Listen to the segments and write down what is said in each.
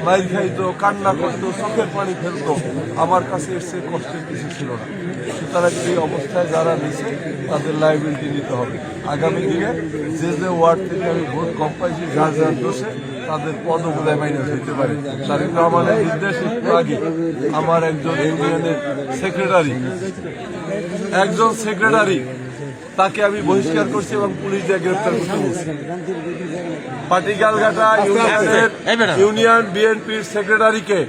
মাইর খাইতো, কান্না করতো, চোখের পানি ফেলতো, আমার কাছে এসে কষ্টের কিছু ছিল না। সুতরাং এই অবস্থায় যারা নিছে তাদের লাইবিলিটি নিতে হবে। আগামী দিনে যে যে ওয়ার্ড থেকে আমি ভোট কম পাইছি, যার যার দোষে তাদের পদগুলো মাইনাস হইতে পারে। তারেক রহমানের নির্দেশ একটু আগে আমার একজন ইউনিয়নের সেক্রেটারি তাকে আমি বহিষ্কার করছি এবং পুলিশ দিয়ে গ্রেপ্তার করতে বলছি। পাটিগালঘাটা ইউনিয়ন বিএনপির সেক্রেটারিকে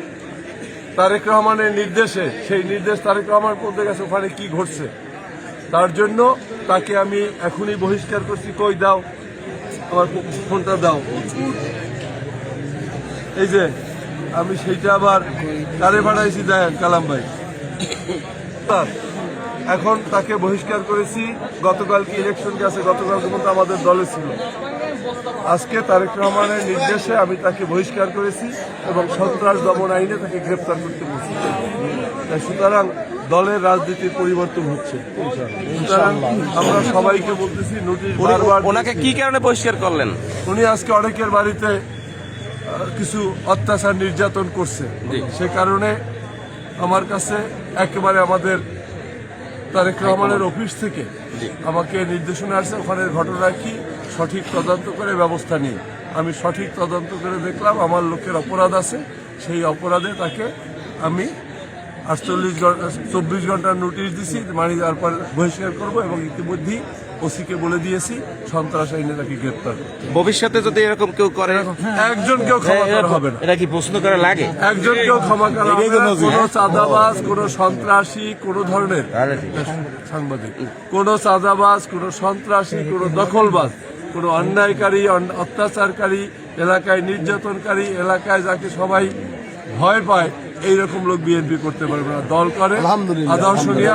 তারেক রহমানের নির্দেশে, সেই নির্দেশ তারেক রহমান বলতে গেছে ওখানে কি ঘটছে, তার জন্য তাকে আমি এখনই বহিষ্কার করছি। কই দাও আমার ফোনটা দাও। এই যে আমি সেইটা আবার কারে পাঠাইছি দেখেন, কালাম ভাই। এখন তাকে বহিষ্কার করেছি। গতকাল কি ইলেকশন গেছে, গতকাল পর্যন্ত আমাদের দলে ছিল। আজকে তারেক রহমানের নির্দেশে আমি তাকে বহিষ্কার করেছি এবং সন্ত্রাস দমন আইনে তাকে গ্রেপ্তার করতে বলছি। সুতরাং দলের রাজনীতির পরিবর্তন হচ্ছে। সুতরাং আমরা সবাইকে বলতেছি নোটিশ। ওনাকে কি কারণে বহিষ্কার করলেন? উনি আজকে অনেকের বাড়িতে কিছু অত্যাচার নির্যাতন করছে, সে কারণে আমার কাছে একেবারে আমাদের তারেক রহমানের অফিস থেকে আমাকে নির্দেশনা আসছে ওখানের ঘটনা কি সঠিক তদন্ত করে ব্যবস্থা নিয়ে। আমি সঠিক তদন্ত করে দেখলাম আমার লোকের অপরাধ আছে, সেই অপরাধে তাকে আমি 24 ঘন্টার নোটিশ দিছি, মানে তারপর বহিষ্কার করবো এবং ইতিমধ্যেই ওসিকে বলে দিয়েছি সন্ত্রাস আইনে তাকে গ্রেপ্তার। ভবিষ্যতে যদি এরকম কেউ করে, একজনকেও ক্ষমা করা হবে না। এটা কি প্রশ্ন করা লাগে? একজনকেও ক্ষমা করা হবে না। কোনো চাঁদাবাজ, কোনো সন্ত্রাসী, কোনো ধরনের সাংবাদিক, কোনো চাঁদাবাজ, কোনো সন্ত্রাসী, কোনো দখলবাজ, কোনো অন্যায়কারী, অত্যাচারকারী, এলাকায় নির্যাতনকারী, এলাকায় যাকে সবাই ভয় পায়, এইরকম লোক বিএনপি করতে পারবে না। দল করে আদর্শ নিয়ে